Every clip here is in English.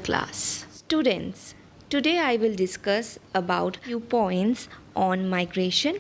class. Students, today I will discuss about few points on migration,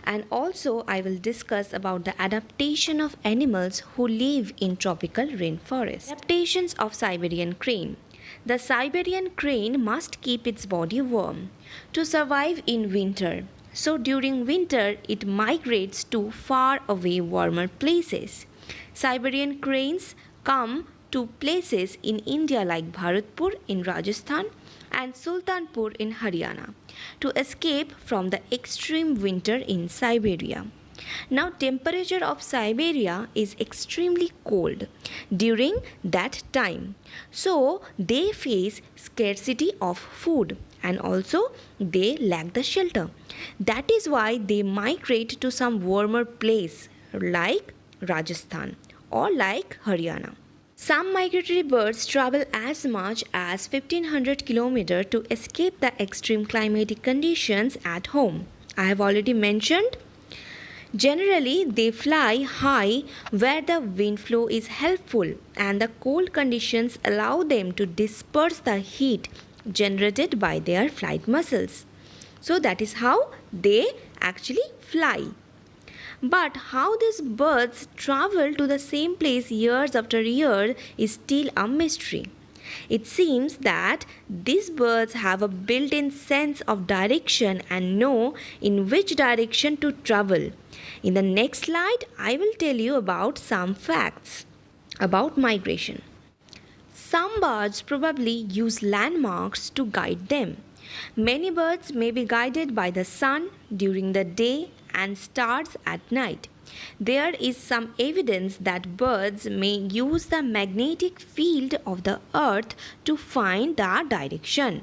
and also I will discuss about the adaptation of animals who live in tropical rainforest. Adaptations of Siberian crane. The Siberian crane must keep its body warm to survive in winter. So during winter it migrates to far away warmer places. Siberian cranes come to places in India like Bharatpur in Rajasthan and Sultanpur in Haryana to escape from the extreme winter in Siberia. Now temperature of Siberia is extremely cold during that time. So they face scarcity of food and also they lack the shelter. That is why they migrate to some warmer place like Rajasthan or like Haryana. Some migratory birds travel as much as 1500 km to escape the extreme climatic conditions at home. I have already mentioned. Generally, they fly high where the wind flow is helpful and the cold conditions allow them to disperse the heat generated by their flight muscles. So that is how they actually fly. But how these birds travel to the same place years after year is still a mystery. It seems that these birds have a built-in sense of direction and know in which direction to travel. In the next slide, I will tell you about some facts about migration. Some birds probably use landmarks to guide them. Many birds may be guided by the sun during the day and stars at night. There is some evidence that birds may use the magnetic field of the earth to find the direction.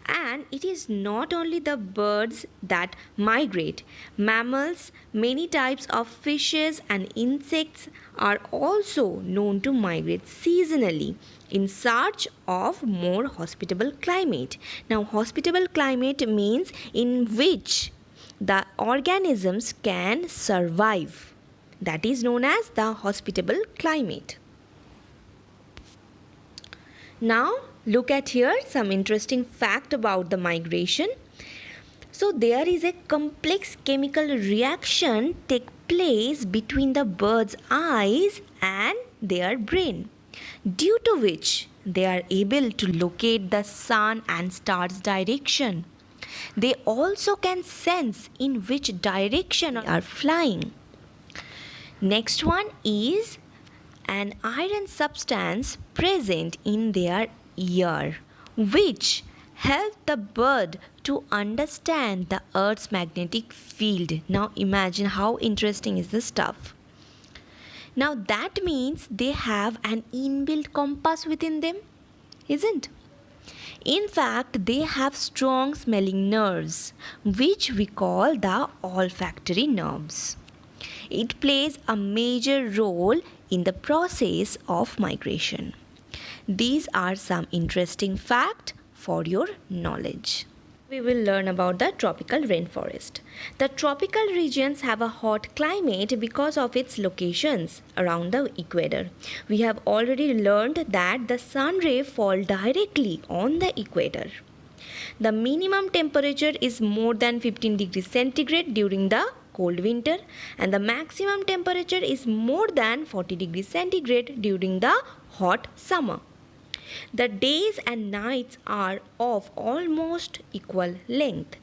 And it is not only the birds that migrate. Mammals, many types of fishes and insects are also known to migrate seasonally in search of more hospitable climate. Now, hospitable climate means in which the organisms can survive. That is known as the hospitable climate. Now look at here some interesting fact about the migration. So there is a complex chemical reaction take place between the bird's eyes and their brain, due to which they are able to locate the sun and stars direction. They also can sense in which direction they are flying. Next one is an iron substance present in their ear, which help the bird to understand the earth's magnetic field. Now imagine how interesting is this stuff. Now that means they have an inbuilt compass within them, isn't? In fact, they have strong smelling nerves, which we call the olfactory nerves. It plays a major role in the process of migration. These are some interesting facts for your knowledge. We will learn about the tropical rainforest. The tropical regions have a hot climate because of its locations around the equator. We have already learned that the sun rays fall directly on the equator. The minimum temperature is more than 15 degrees centigrade during the cold winter and the maximum temperature is more than 40 degrees centigrade during the hot summer. The days and nights are of almost equal length.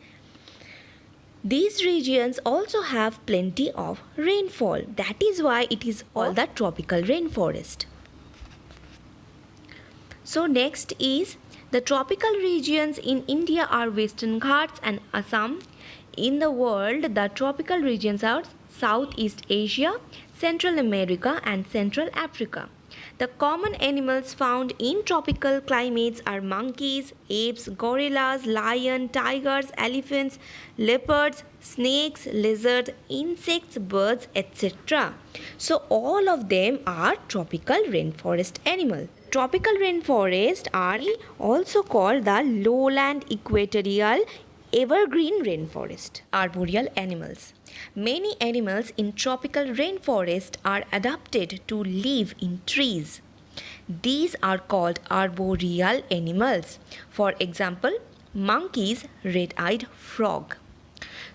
These regions also have plenty of rainfall. That is why it is called the tropical rainforest. So next is the tropical regions in India are Western Ghats and Assam. In the world, the tropical regions are Southeast Asia, Central America and Central Africa. The common animals found in tropical climates are monkeys, apes, gorillas, lion, tigers, elephants, leopards, snakes, lizards, insects, birds, etc. So all of them are tropical rainforest animals. Tropical rainforests are also called the lowland equatorial evergreen rainforest, arboreal animals. Many animals in tropical rainforest are adapted to live in trees. These are called arboreal animals. For example, monkeys, red-eyed frog.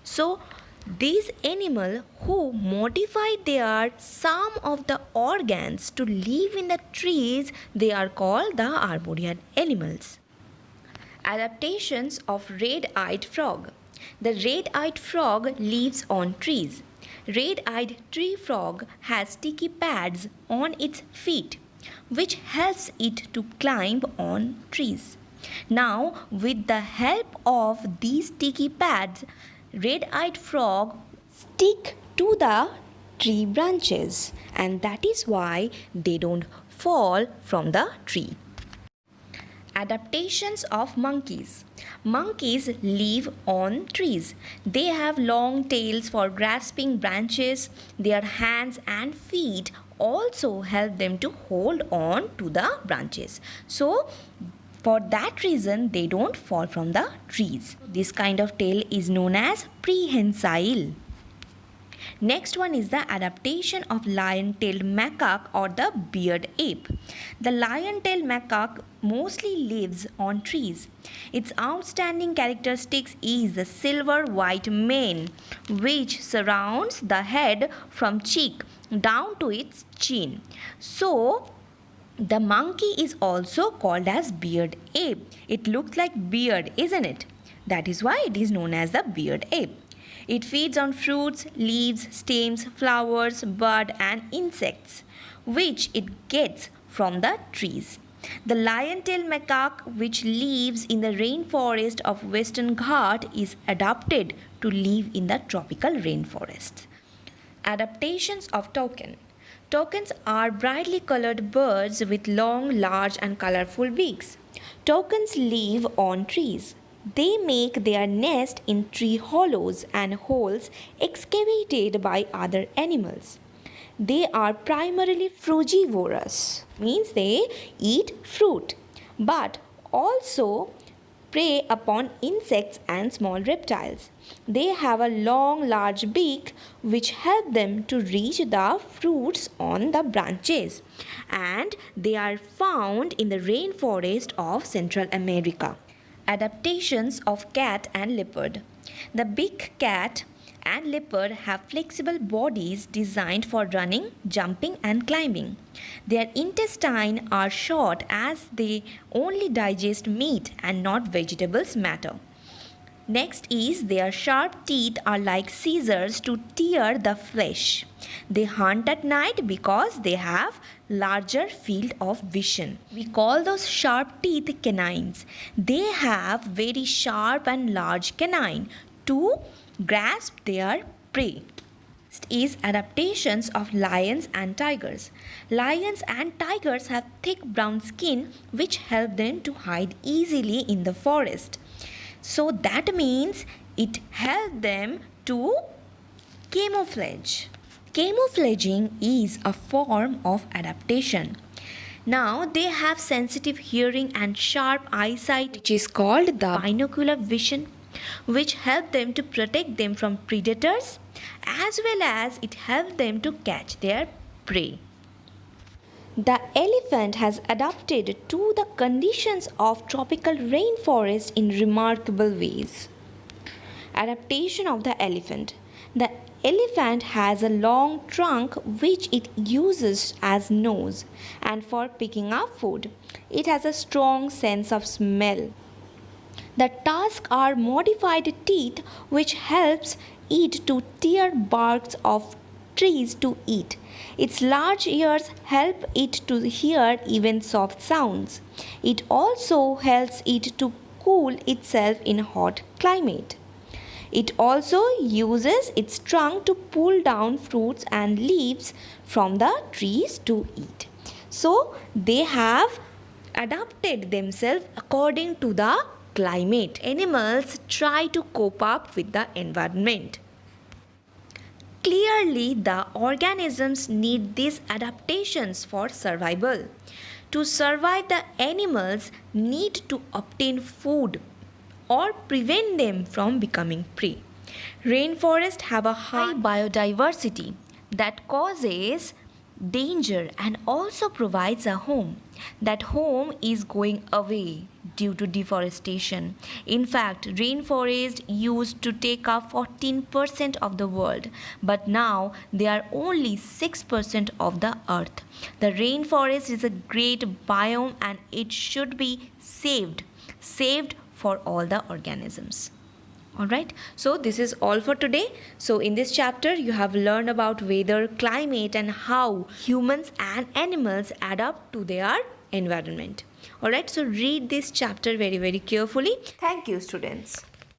So, these animals who modified their some of the organs to live in the trees, they are called the arboreal animals. Adaptations of red-eyed frog. The red-eyed frog lives on trees. Red-eyed tree frog has sticky pads on its feet, which helps it to climb on trees. Now, with the help of these sticky pads, red-eyed frog stick to the tree branches, and that is why they don't fall from the tree. Adaptations of monkeys. Monkeys live on trees. They have long tails for grasping branches. Their hands and feet also help them to hold on to the branches. So, for that reason, they don't fall from the trees. This kind of tail is known as prehensile. Next one is the adaptation of lion-tailed macaque or the beard ape. The lion-tailed macaque mostly lives on trees. Its outstanding characteristics is the silver-white mane, which surrounds the head from cheek down to its chin. So, the monkey is also called as beard ape. It looks like beard, isn't it? That is why it is known as the beard ape. It feeds on fruits, leaves, stems, flowers, bud and insects, which it gets from the trees. The lion-tailed macaque, which lives in the rainforest of Western Ghat, is adapted to live in the tropical rainforests. Adaptations of toucan. Toucans are brightly colored birds with long, large and colorful beaks. Toucans live on trees. They make their nest in tree hollows and holes excavated by other animals. They are primarily frugivorous, means they eat fruit, but also prey upon insects and small reptiles. They have a long, large beak which help them to reach the fruits on the branches, and they are found in the rainforest of Central America. Adaptations of cat and leopard. The big cat and leopard have flexible bodies designed for running, jumping and climbing. Their intestines are short as they only digest meat and not vegetables matter. Next is their sharp teeth are like scissors to tear the flesh. They hunt at night because they have larger field of vision. We call those sharp teeth canines. They have very sharp and large canine to grasp their prey. Next is adaptations of lions and tigers. Lions and tigers have thick brown skin which help them to hide easily in the forest. So that means it helps them to camouflage. Camouflaging is a form of adaptation. Now they have sensitive hearing and sharp eyesight, which is called the binocular vision, which help them to protect them from predators, as well as it helps them to catch their prey. The elephant has adapted to the conditions of tropical rainforest in remarkable ways. Adaptation of the elephant. The elephant has a long trunk which it uses as nose and for picking up food. It has a strong sense of smell. The tusks are modified teeth which helps it to tear barks of trees to eat. Its large ears help it to hear even soft sounds. It also helps it to cool itself in hot climate. It also uses its trunk to pull down fruits and leaves from the trees to eat. So they have adapted themselves according to the climate. Animals try to cope up with the environment. Clearly, the organisms need these adaptations for survival. To survive, the animals need to obtain food or prevent them from becoming prey. Rainforests have a high biodiversity that causes danger and also provides a home. That home is going away due to deforestation. In fact, rainforest used to take up 14% of the world, but now they are only 6% of the earth. The rainforest is a great biome and it should be saved for all the organisms. Alright, so this is all for today. So in this chapter you have learned about weather, climate and how humans and animals adapt to their environment. Alright, so read this chapter very carefully. Thank you, students.